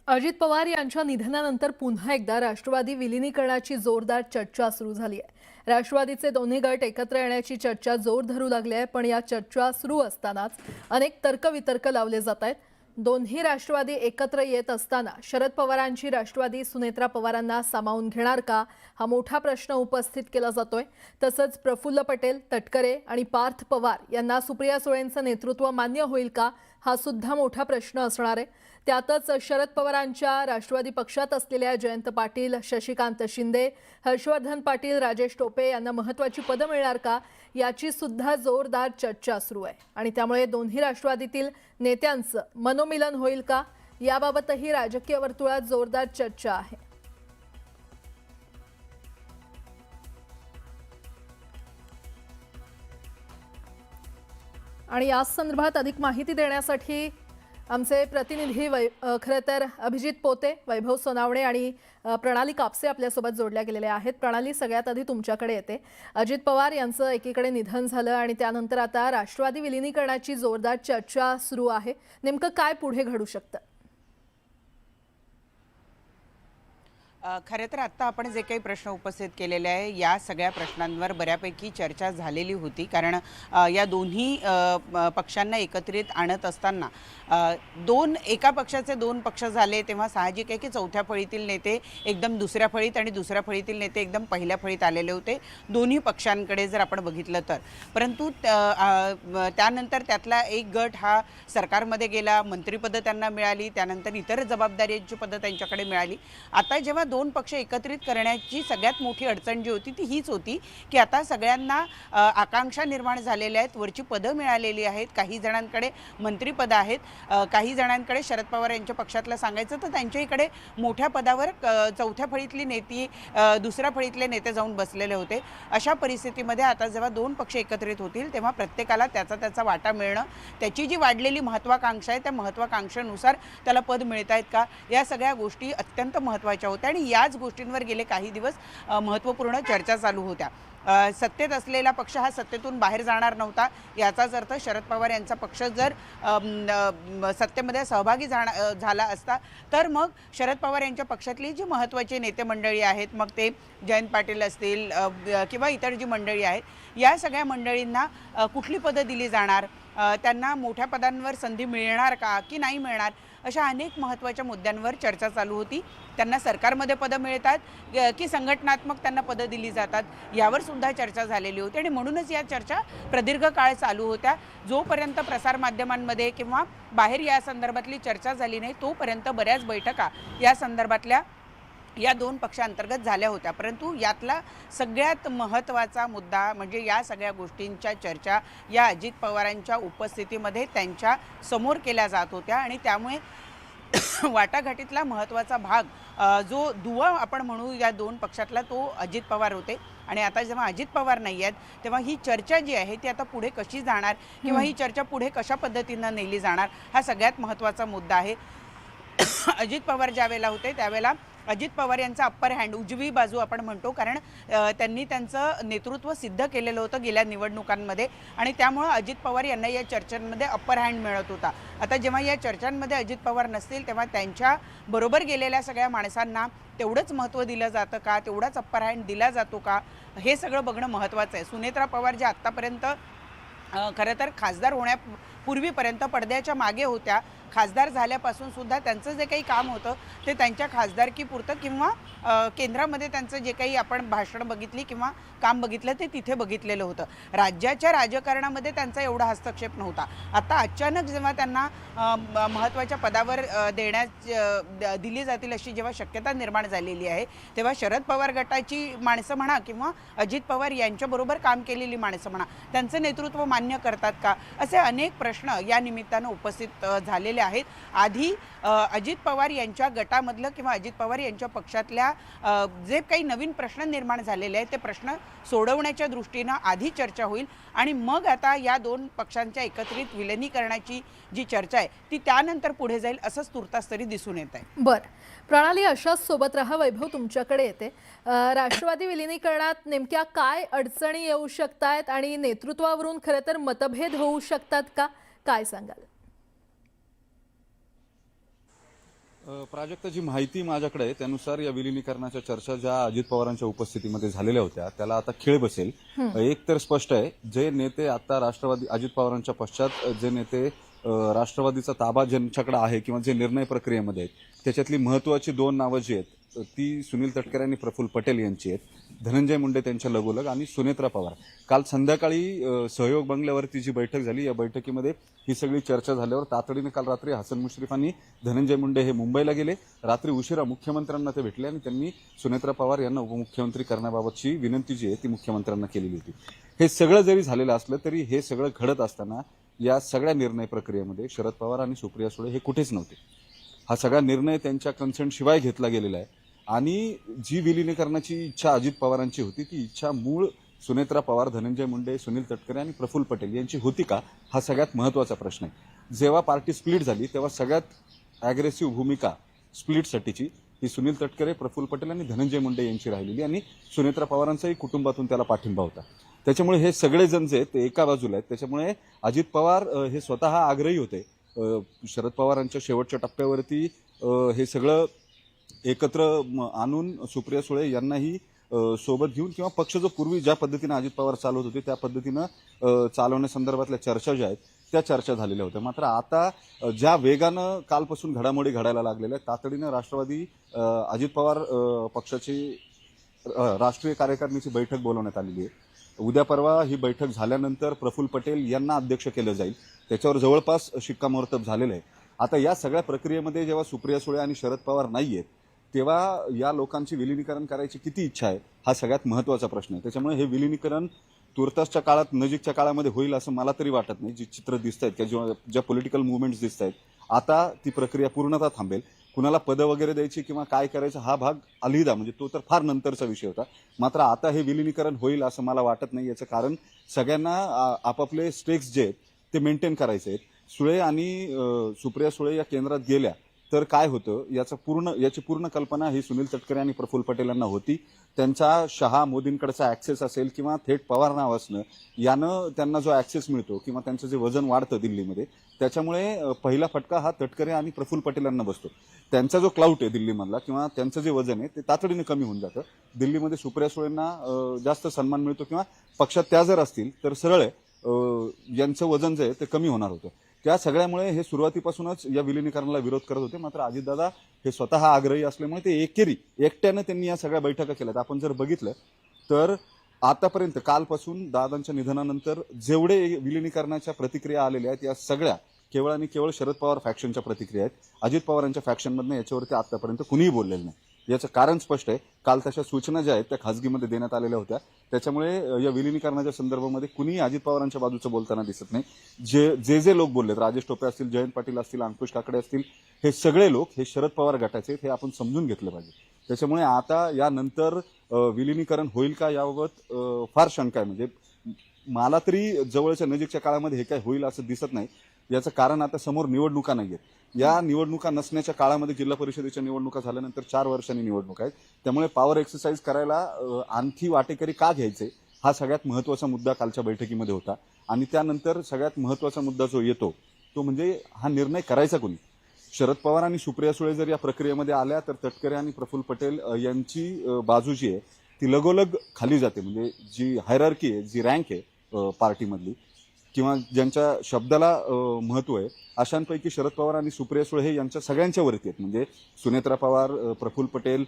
अजित पवार यांच्या निधनानंतर पुन्हा एकदा राष्ट्रवादी विलिनीकरणाची जोरदार चर्चा सुरू झाली आहे। राष्ट्रवादीचे दोन्ही गट एकत्र येण्याची चर्चा जोर धरू लागली आहे, पण या चर्चा सुरू असतानाच अनेक तर्कवितर्क लावले जात आहेत। दोन्ही राष्ट्रवादी एकत्र येत असताना शरद पवारांची राष्ट्रवादी सुनेत्रा पवारांना सामावून घेणार का, हा मोठा प्रश्न उपस्थित केला जातोय। तसंच प्रफुल्ल पटेल, तटकरे आणि पार्थ पवार यांना सुप्रिया सुळेंचं नेतृत्व मान्य होईल का, हा सुद्धा मोठा प्रश्न असणार आहे। त्यातच शरद पवारांच्या राष्ट्रवादी पक्षात असलेल्या जयंत पाटील, शशिकांत शिंदे, हर्षवर्धन पाटील, राजेश टोपे यांना महत्त्वाची पदं मिळणार का, याची सुद्धा जोरदार चर्चा सुरू आहे। आणि त्यामुळे दोन्ही राष्ट्रवादीतील नेत्यांचं मनोमिलन होईल का, याबाबतही राजकीय वर्तुळात जोरदार चर्चा आहे। आणि या संदर्भात अधिक माहिती देण्यासाठी आमचे प्रतिनिधी खरं तर अभिजित पोते, वैभव सोनावणे आणि प्रणाली कापसे आपल्यासोबत जोडल्या गेलेल्या आहेत। प्रणाली, सगळ्यात आधी तुमच्याकडे येते। अजित पवार यांचं एकीकडे निधन झालं आणि त्यानंतर आता राष्ट्रवादी विलिनीकरणाची जोरदार चर्चा सुरू आहे। नेमकं काय पुढे घडू शकतं? खरं तर आत्ता आपण जे काही प्रश्न उपस्थित केलेले आहे या सगळ्या प्रश्नांवर बऱ्यापैकी चर्चा झालेली होती। कारण या दोन्ही पक्षांना एकत्रित आणत असताना एका पक्षाचे दोन पक्ष झाले, तेव्हा साहजिक आहे की चौथ्या फळीतील नेते एकदम दुसऱ्या फळीत आणि दुसऱ्या फळीतील नेते एकदम पहिल्या फळीत आलेले होते दोन्ही पक्षांकडे जर आपण बघितलं तर। परंतु त्यानंतर त्यातला एक गट हा सरकारमध्ये गेला, मंत्रिपदं त्यांना मिळाली, त्यानंतर इतर जबाबदारीची पदं त्यांच्याकडे मिळाली। आता जेव्हा दोन पक्ष एकत्रित करण्याची सगळ्यात मोठी अडचण जी होती ती हीच होती की आता सगळ्यांना आकांक्षा निर्माण झालेल्या आहेत, वरची पदं मिळालेली आहेत, काही जणांकडे मंत्रिपदं आहेत, काही जणांकडे शरद पवार यांच्या पक्षातलं सांगायचं तर त्यांच्याकडे मोठ्या पदावर चौथ्या फळीतली नेती दुसऱ्या फळीतले नेते जाऊन बसलेले होते। अशा परिस्थितीमध्ये आता जेव्हा दोन पक्ष एकत्रित होतील तेव्हा प्रत्येकाला त्याचा वाटा मिळणं, त्याची जी वाढलेली महत्त्वाकांक्षा आहे त्या महत्त्वाकांक्षेनुसार त्याला पद मिळत आहेत का, या सगळ्या गोष्टी अत्यंत महत्त्वाच्या होत्या। आणि याच गोष्टींवर गेले काही दिवस महत्त्वपूर्ण चर्चा चालू होत्या। सत्तेत असलेला पक्ष हा सत्तेतून बाहेर जाणार नव्हता, याचाच अर्थ शरद पवार यांचा पक्ष जर सत्तेमध्ये सहभागी झाला असता तर मग शरद पवार यांच्या पक्षातली जी महत्त्वाची नेते मंडळी आहेत, मग ते जयंत पाटील असतील किंवा इतर जी मंडळी आहेत, या सगळ्या मंडळींना कुठली पदं दिली जाणार, त्यांना मोठ्या पदांवर संधी मिळणार का की नाही मिळणार, अशा अनेक महत्त्वाच्या मुद्द्यांवर चर्चा चालू होती। त्यांना सरकारमध्ये पदं मिळतात की संघटनात्मक त्यांना पदं दिली जातात, यावर सुद्धा चर्चा झालेली होती। आणि म्हणूनच या चर्चा प्रदीर्घ काळ चालू होत्या। जोपर्यंत प्रसारमाध्यमांमध्ये किंवा बाहेर या संदर्भातली चर्चा झाली नाही तोपर्यंत बऱ्याच बैठका या संदर्भातल्या या दोन पक्षांतर्गत झाल्या होत्या। परंतु यातला सगळ्यात महत्त्वाचा मुद्दा म्हणजे या सगळ्या गोष्टींच्या चर्चा या अजित पवारांच्या उपस्थितीमध्ये त्यांच्या समोर केल्या जात होत्या। आणि त्यामुळे वाटाघाटीतला महत्त्वाचा भाग जो दुवा आपण म्हणू या दोन पक्षातला तो अजित पवार होते। आणि आता जेव्हा अजित पवार नाही आहेत तेव्हा ही चर्चा जी आहे ती आता पुढे कशी जाणार किंवा ही चर्चा पुढे कशा पद्धतीनं नेली जाणार, हा सगळ्यात महत्त्वाचा मुद्दा आहे। अजित पवार ज्यावेळेला होते त्यावेळेला अजित पवार यांचा अप्पर हँड, उजवी बाजू आपण म्हणतो, कारण त्यांनी त्यांचं नेतृत्व सिद्ध केलेलं होतं गेल्या निवडणुकांमध्ये आणि त्यामुळे अजित पवार यांना या चर्चांमध्ये अप्पर हँड मिळत होता। आता जेव्हा या चर्चांमध्ये अजित पवार नसतील तेव्हा त्यांच्या बरोबर गेलेल्या सगळ्या माणसांना तेवढंच महत्त्व दिलं जातं का, तेवढाच अप्पर हँड दिला जातो का, हे सगळं बघणं महत्त्वाचं आहे। सुनेत्रा पवार जे आत्तापर्यंत खरं तर खासदार होण्यापूर्वीपर्यंत पडद्याच्या मागे होत्या, खासदार झाल्यापासून सुद्धा त्यांचं जे काही काम होतं ते त्यांच्या खासदारकीपुरतं किंवा केंद्रामध्ये त्यांचं जे काही आपण भाषण बघितली किंवा काम बघितलं ते तिथे बघितलेलं होतं। राज्याच्या राजकारणामध्ये त्यांचा एवढा हस्तक्षेप नव्हता। आता अचानक जेव्हा त्यांना महत्त्वाच्या पदावर दिली जातील अशी जेव्हा शक्यता निर्माण झालेली आहे तेव्हा शरद पवार गटाची माणसं म्हणा किंवा अजित पवार यांच्याबरोबर काम केलेली माणसं म्हणा त्यांचं नेतृत्व मान्य करतात का, असे अनेक प्रश्न या निमित्तानं उपस्थित झालेले आहेत। आधी अजित पवार यांच्या गटामधलं किंवा अजित पवार यांच्या पक्षातल्या जे काही नवीन प्रश्न निर्माण झालेले आहेत ते प्रश्न सोडवण्याच्या दृष्टीनं आधी चर्चा होईल आणि मग आता या दोन पक्षांच्या एकत्रित विलिनीकरणाची जी चर्चा आहे ती त्यानंतर पुढे जाईल असंच तुर्तास तरी दिसून येत आहे। बरं, प्रणाली, अशाच सोबत रहा। वैभव, तुमच्याकडे येते। राष्ट्रवादी विलिनीकरणात नेमक्या काय अडचणी येऊ शकतात आणि नेतृत्वावरून खरं तर मतभेद होऊ शकतात का, काय सांगाल? प्राजक्ता, जी माहिती माझ्याकडे आहे त्यानुसार या विलिनीकरणाच्या चर्चा ज्या अजित पवारांच्या उपस्थितीमध्ये झालेल्या होत्या त्याला आता खीळ बसेल. एक तर स्पष्ट आहे, जे नेते आता राष्ट्रवादी अजित पवारांच्या पश्चात जे नेते राष्ट्रवादीचा ताबा ज्यांच्याकडे आहे किंवा जे निर्णय प्रक्रियेमध्ये आहेत त्याच्यातली महत्वाची 2 नावं जी आहेत ती सुनील तटकरे आणि प्रफुल्ल पटेल यांची आहेत. धनंजय मुंडे त्यांच्या लगोलग आणि सुनेत्रा पवार. काल संध्याकाळी सहयोग बंगल्यावरती जी बैठक झाली, या बैठकीमध्ये ही सगळी चर्चा झाल्यावर तातडीने काल रात्री हसन मुश्रीफांनी धनंजय मुंडे हे मुंबईला गेले. रात्री उशिरा मुख्यमंत्र्यांना ते भेटले आणि त्यांनी सुनेत्रा पवार यांना उपमुख्यमंत्री करण्याबाबतची विनंती जी आहे ती मुख्यमंत्र्यांना केलेली होती. हे सगळं जरी झालेलं असलं तरी हे सगळं घडत असताना या सगळ्या निर्णय प्रक्रियेमध्ये शरद पवार आणि सुप्रिया सुळे हे कुठेच नव्हते. हा सगळा निर्णय त्यांच्या कन्सेंट शिवाय घेतला गेलेला आहे आणि जी विलिनीकरणाची इच्छा अजित पवारांची होती ती इच्छा मूळ सुनेत्रा पवार, धनंजय मुंडे, सुनील तटकरे आणि प्रफुल्ल पटेल यांची होती का, हा सगळ्यात महत्त्वाचा प्रश्न आहे. जेव्हा पार्टी स्प्लिट झाली तेव्हा सगळ्यात ॲग्रेसिव्ह भूमिका स्प्लिटसाठीची ही सुनील तटकरे, प्रफुल्ल पटेल आणि धनंजय मुंडे यांची राहिलेली आणि सुनेत्रा पवारांचाही कुटुंबातून त्याला पाठिंबा होता. त्याच्यामुळे हे सगळेजण जे ते एका बाजूला आहेत. त्याच्यामुळे अजित पवार हे स्वतः आग्रही होते. शरद पवारांच्या शेवटच्या टप्प्यावरती हे सगळं एकत्र आणून सुप्रिया सुळे यांनाही सोबत घेऊन किंवा पक्ष जो पूर्वी ज्या पद्धतीने अजित पवार चालवत होते त्या पद्धतीनं चालवण्यासंदर्भातल्या चर्चा ज्या आहेत त्या चर्चा झालेल्या होत्या. मात्र आता ज्या वेगानं कालपासून घडामोडी घडायला लागलेल्या आहेत तातडीनं राष्ट्रवादी अजित पवार पक्षाची राष्ट्रीय कार्यकारिणीची बैठक बोलवण्यात आलेली आहे. उद्या परवा ही बैठक झाल्यानंतर प्रफुल्ल पटेल यांना अध्यक्ष केलं जाईल. त्याच्यावर जवळपास शिक्कामोर्तब झालेलं आहे. आता या सगळ्या प्रक्रियेमध्ये जेव्हा सुप्रिया सुळे आणि शरद पवार नाही आहेत तेव्हा या लोकांची विलिनीकरण करायची किती इच्छा आहे हा सगळ्यात महत्त्वाचा प्रश्न आहे. त्याच्यामुळे हे विलिनीकरण तुर्तासच्या काळात नजीकच्या काळामध्ये होईल असं मला तरी वाटत नाही. जी चित्र दिसत आहेत किंवा ज्या पॉलिटिकल मुवमेंट्स दिसत आहेत आता ती प्रक्रिया पूर्णतः थांबेल. कुणाला पदं वगैरे द्यायची किंवा काय करायचं हा भाग अलहिदा म्हणजे तो तर फार नंतरचा विषय होता. मात्र आता हे विलिनीकरण होईल असं मला वाटत नाही. याचं कारण सगळ्यांना आपापले स्टेक्स जे आहेत ते मेंटेन करायचे आहेत. सुळे आणि सुप्रिया सुळे या केंद्रात गेल्या तर काय होतं याची पूर्ण कल्पना ही सुनील तटकरे आणि प्रफुल्ल पटेल यांना होती. त्यांचा शहा मोदींकडचा ॲक्सेस असेल किंवा थेट पवार नाव असणं यानं त्यांना जो ॲक्सेस मिळतो किंवा त्यांचं जे वजन वाढतं दिल्लीमध्ये त्याच्यामुळे पहिला फटका हा तटकरे आणि प्रफुल्ल पटेल यांना बसतो. त्यांचा जो क्लाउट आहे दिल्लीमधला किंवा त्यांचं जे वजन आहे ते तातडीने कमी होऊन जातं. दिल्लीमध्ये सुप्रिया सुळेंना जास्त सन्मान मिळतो किंवा पक्षात त्या जर असतील तर सरळ यांचं वजन जे आहे ते कमी होणार होतं. त्या सगळ्यामुळे हे सुरुवातीपासूनच या विलिनीकरणाला विरोध करत होते. मात्र अजितदादा हे स्वतः आग्रही असल्यामुळे ते एकट्यानं त्यांनी या सगळ्या बैठका केल्यात. आपण जर बघितलं तर आतापर्यंत कालपासून दादांच्या निधनानंतर जेवढे विलिनीकरणाच्या प्रतिक्रिया आलेल्या आहेत या सगळ्या केवळ आणि केवळ शरद पवार फॅक्शनच्या प्रतिक्रिया आहेत. अजित पवारांच्या फॅक्शनमधनं याच्यावरती आतापर्यंत कुणीही बोललेलं नाही. याचं कारण स्पष्ट आहे. काल तशा सूचना ज्या आहेत त्या खासगीमध्ये देण्यात आलेल्या होत्या. त्याच्यामुळे या विलिनीकरणाच्या संदर्भामध्ये कुणीही अजित पवारांच्या बाजूचं बोलताना दिसत नाही. जे लोक बोललेत, राजेश टोपे असतील, जयंत पाटील असतील, अंकुश काकडे असतील, हे सगळे लोक हे शरद पवार गटाचे हे आपण समजून घेतलं पाहिजे. त्याच्यामुळे आता यानंतर विलिनीकरण होईल का याबाबत फार शंका आहे. म्हणजे मला तरी जवळच्या नजीकच्या काळामध्ये हे काय होईल असं दिसत नाही. याचं कारण आता समोर निवडणुका नाही आहेत. या निवडणुका नसण्याच्या काळामध्ये जिल्हा परिषदेच्या निवडणुका झाल्यानंतर 4 वर्षांनी निवडणुका आहेत. त्यामुळे पॉवर एक्सरसाइज करायला आणखी वाटेकरी का घ्यायचे हा सगळ्यात महत्त्वाचा मुद्दा कालच्या बैठकीमध्ये होता. आणि त्यानंतर सगळ्यात महत्त्वाचा मुद्दा जो येतो तो म्हणजे हा निर्णय करायचा कोणी. शरद पवार आणि सुप्रिया सुळे जर या प्रक्रियेमध्ये आल्या तर तटकरे आणि प्रफुल्ल पटेल यांची बाजू जी आहे ती लगोलग खाली जाते. म्हणजे जी हायरार्की आहे, जी रँक आहे पार्टीमधली किंवा ज्यांच्या शब्दाला महत्त्व आहे अशांपैकी शरद पवार आणि सुप्रिया सुळे हे यांच्या सगळ्यांच्या वरती आहेत. म्हणजे सुनेत्रा पवार, प्रफुल्ल पटेल,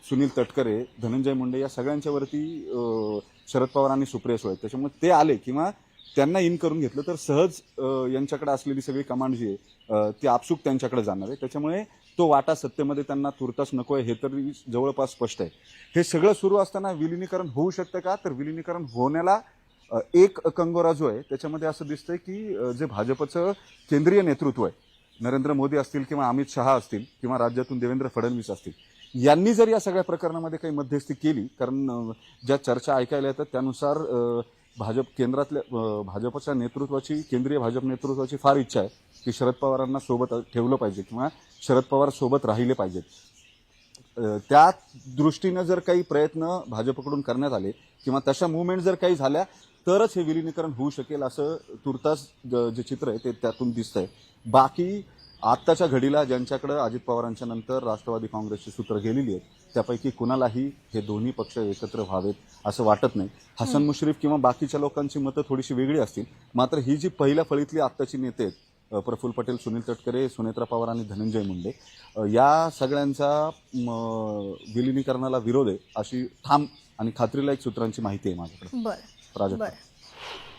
सुनील तटकरे, धनंजय मुंडे या सगळ्यांच्या वरती शरद पवार आणि सुप्रिया सुळे आहेत. त्याच्यामुळे ते आले किंवा त्यांना इन करून घेतलं तर सहज यांच्याकडे असलेली सगळी कमांड जी आहे ती आपसूक त्यांच्याकडे जाणार आहे. त्याच्यामुळे तो वाटा सत्तेमध्ये त्यांना तुर्तास नको आहे हे तरी जवळपास स्पष्ट आहे. हे सगळं सुरू असताना विलिनीकरण होऊ शकतं का, तर विलिनीकरण होण्याला एक कंगोरा जो आहे त्याच्यामध्ये असं दिसतंय की जे भाजपचं केंद्रीय नेतृत्व आहे, नरेंद्र मोदी असतील किंवा अमित शहा असतील किंवा राज्यातून देवेंद्र फडणवीस असतील, यांनी जर या सगळ्या प्रकरणामध्ये काही मध्यस्थी केली, कारण ज्या चर्चा ऐकायला येतात त्यानुसार केंद्रातल्या भाजपच्या नेतृत्वाची, केंद्रीय भाजप नेतृत्वाची फार इच्छा आहे की शरद पवारांना सोबत ठेवलं पाहिजे किंवा शरद पवार सोबत राहिले पाहिजेत. त्या दृष्टीनं जर काही प्रयत्न भाजपकडून करण्यात आले किंवा तशा मुवमेंट जर काही झाल्या तरच हे विलिनीकरण होऊ शकेल असं तुर्तास जे चित्र आहे ते त्यातून दिसतंय. बाकी आत्ताच्या घडीला ज्यांच्याकडे अजित पवारांच्या नंतर राष्ट्रवादी काँग्रेसची सूत्र गेलेली आहेत त्यापैकी कुणालाही हे दोन्ही पक्ष एकत्र व्हावेत असं वाटत नाही. हसन मुश्रीफ किंवा बाकीच्या लोकांची मतं थोडीशी वेगळी असतील, मात्र ही जी पहिल्या फळीतली आत्ताची नेते आहेत प्रफुल्ल पटेल, सुनील तटकरे, सुनेत्रा पवार आणि धनंजय मुंडे, या सगळ्यांचा विलिनीकरणाला विरोध आहे अशी ठाम आणि खात्रीलायक सूत्रांची माहिती आहे माझ्याकडे. प्राजक्ता. बरं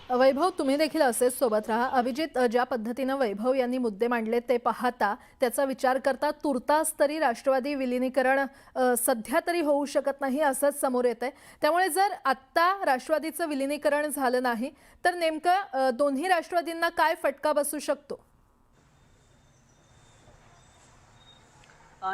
वैभव, तुम्ही देखील असेच सोबत राहा. अभिजित, ज्या पद्धतीनं वैभव यांनी मुद्दे मांडले ते पाहता, त्याचा विचार करता तुर्तास तरी राष्ट्रवादी विलिनीकरण सध्या तरी होऊ शकत नाही असंच समोर येत आहे. त्यामुळे जर आत्ता राष्ट्रवादीचं विलिनीकरण झालं नाही तर नेमकं दोन्ही राष्ट्रवादींना काय फटका बसू शकतो?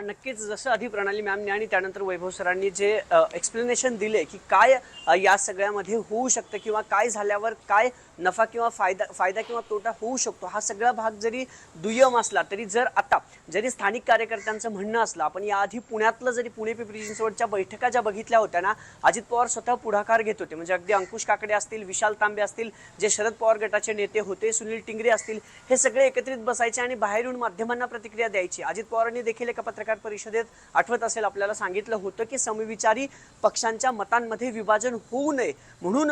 नक्कीच जसं आधी प्रणाली मॅमने आणि त्यानंतर वैभव सरांनी जे एक्सप्लेनेशन दिले की काय या सगळ्यामध्ये होऊ शकतं किंवा काय झाल्यावर काय नफा किंवा फायदा किंवा तोटा होऊ शकतो, हा सगळा भाग जरी दुय्यम असला तरी जरी स्थानिक कार्यकर्त्यांचं म्हणणं असलं, आपण याआधी पुण्यातलं जरी पुणे पिंपरी चिंचवडच्या बैठका ज्या बघितल्या होत्या ना, अजित पवार स्वतः पुढाकार घेत होते. म्हणजे अगदी अंकुश काकडे असतील, विशाल तांबे असतील, जे शरद पवार गटाचे नेते होते, सुनील टिंगरे असतील, हे सगळे एकत्रित बसायचे आणि बाहेर येऊन माध्यमांना प्रतिक्रिया द्यायची. अजित पवारांनी देखील एका पत्रकार परिषदेत आठवत असेल आपल्याला सांगितलं होतं की समविचारी पक्षांच्या मतांमध्ये विभाजन होऊ नये म्हणून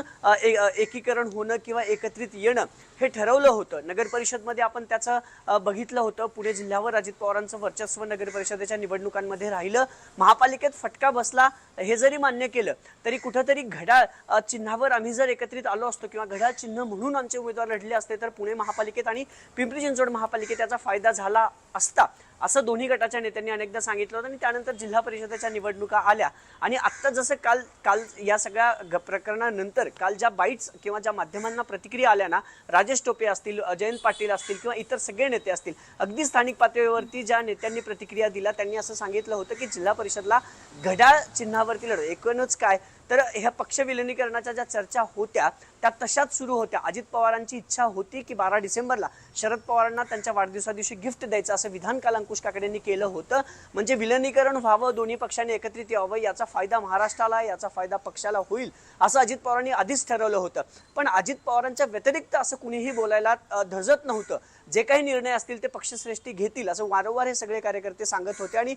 एकीकरण होणं किंवा एकत्रित येणं हे ठरवलं होतं. नगर परिषदमध्ये आपण त्याचं बघितलं होतं. पुणे जिल्ह्यावर अजित पवारांचं वर्चस्व नगर परिषदेच्या निवडणुकांमध्ये राहिलं. महापालिकेत फटका बसला हे जरी मान्य केलं तरी कुठंतरी घड्याळ चिन्हावर आम्ही जर एकत्रित आलो असतो किंवा घड्याळ चिन्ह म्हणून आमचे उमेदवार लढले असते तर पुणे महापालिकेत आणि पिंपरी चिंचवड महापालिकेत त्याचा फायदा झाला असता असं दोन्ही गटाच्या नेत्यांनी अनेकदा सांगितलं होतं. आणि त्यानंतर जिल्हा परिषदेच्या निवडणुका आल्या आणि आत्ता जसं काल या सगळ्या प्रकरणानंतर काल ज्या बाईट्स किंवा ज्या माध्यमांना प्रतिक्रिया आल्या ना, राजेश टोपे असतील, जयंत पाटील असतील किंवा इतर सगळे नेते असतील, अगदी स्थानिक पातळीवरती ज्या नेत्यांनी प्रतिक्रिया दिल्या त्यांनी असं सांगितलं होतं की जिल्हा परिषदला घड्याळ चिन्हावरती लढत. एकूणच काय तर ह्या पक्ष विलिनीकरणाच्या ज्या चर्चा होत्या त्या तशाच सुरू होत्या. अजित पवारांची इच्छा होती की 12 डिसेंबरला शरद पवारांना त्यांच्या वाढदिवसा दिवशी गिफ्ट द्यायचं असं विधान काल अंकुश काकडेंनी केलं होतं. म्हणजे विलिनीकरण व्हावं, दोन्ही पक्षांनी एकत्रित यावं, याचा फायदा महाराष्ट्राला, याचा फायदा पक्षाला होईल असं अजित पवारांनी आधीच ठरवलं होतं. पण अजित पवारांच्या व्यतिरिक्त असं कुणीही बोलायला धजत नव्हतं. जे काही निर्णय असतील ते पक्षश्रेष्ठी घेतील असं वारंवार हे सगळे कार्यकर्ते सांगत होते. आणि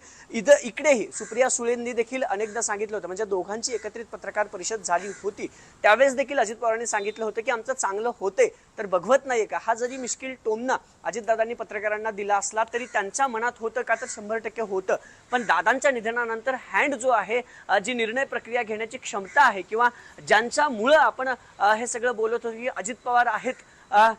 इकडेही सुप्रिया सुळेंनी देखील अनेकदा सांगितलं होतं. म्हणजे दोघांची एकत्रित पत्रकार परिषद झाली होती त्यावेळेस देखील अजित पवारांनी सांगितलं होतं की आमचं चांगलं होते तर बघवत नाहीये का. हा जरी मिश्किल टोमना अजितदादांनी पत्रकारांना दिला असला तरी त्यांच्या मनात होतं का तर 100% होतं. पण दादांच्या निधनानंतर हँड जो आहे, जी निर्णय प्रक्रिया घेण्याची क्षमता आहे किंवा ज्यांच्यामुळं आपण हे सगळं बोलत होतो की अजित पवार आहेत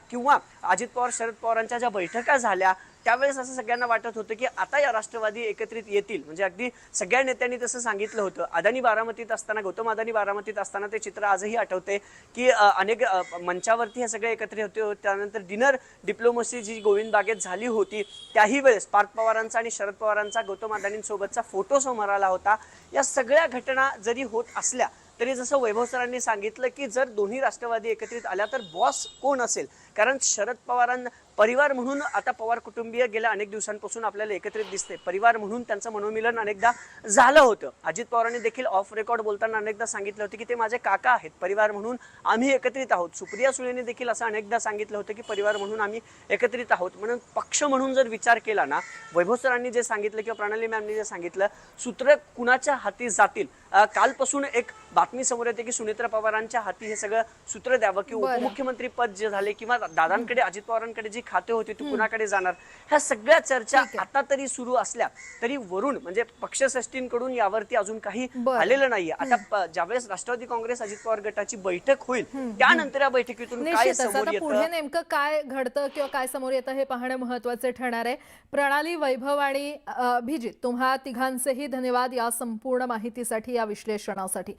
किंवा अजित पवार शरद पवारांच्या ज्या बैठका झाल्या त्यावेळेस असं सगळ्यांना वाटत होतं की आता या राष्ट्रवादी एकत्रित येतील. म्हणजे अगदी सगळ्या नेत्यांनी तसं सांगितलं होतं. अदानी बारामतीत असताना, गौतम अदानी बारामतीत असताना ते चित्र आजही आठवते की अनेक मंचावरती हे सगळे एकत्रित होते. त्यानंतर डिनर डिप्लोमसी जी गोविंद बागेत झाली होती त्याही वेळेस पार्थ पवारांचा आणि शरद पवारांचा गौतम अदानींसोबतचा फोटो समोर आला होता. या सगळ्या घटना जरी होत असल्या तरी जसं वैभव सरांनी सांगितलं की जर दोन्ही राष्ट्रवादी एकत्रित आल्या तर बॉस कोण असेल, कारण शरद पवारांना परिवार म्हणून आता पवार कुटुंबीय गेल्या अनेक दिवसांपासून आपल्याला एकत्रित दिसते. परिवार म्हणून त्यांचं मनोमिलन अनेकदा झालं होतं. अजित पवारांनी देखील ऑफ रेकॉर्ड बोलताना अनेकदा सांगितलं होतं की ते माझे काका आहेत, परिवार म्हणून आम्ही एकत्रित आहोत. सुप्रिया सुळेंनी देखील असं अनेकदा सांगितलं होतं की परिवार म्हणून आम्ही एकत्रित आहोत. म्हणून पक्ष म्हणून जर विचार केला ना, वैभव सरांनी जे सांगितलं किंवा प्रणाली मॅमनी जे सांगितलं, सूत्र कुणाच्या हाती जातील. कालपासून एक बातमी समोर येते की सुनेत्रा पवारांच्या हाती हे सगळं सूत्र द्यावं की उपमुख्यमंत्री पद जे झाले किंवा दादांकडे अजित पवारांकडे जी खाते होती ती कुणाकडे जाणार, ह्या सगळ्या चर्चा आता तरी सुरू असल्या तरी वरून म्हणजे पक्षश्रेष्ठींकडून यावरती अजून काही आलेलं नाहीये. आता ज्यावेळेस राष्ट्रवादी काँग्रेस अजित पवार गटाची बैठक होईल त्यानंतर या बैठकीतून काय समोर येतं, पुढे नेमकं काय घडतं किंवा काय समोर येतं हे पाहणं महत्त्वाचे ठरणार आहे. प्रणाली, वैभव आणि अभिजित, तुम्हा तिघांचेही धन्यवाद या संपूर्ण माहितीसाठी, या विश्लेषणासाठी.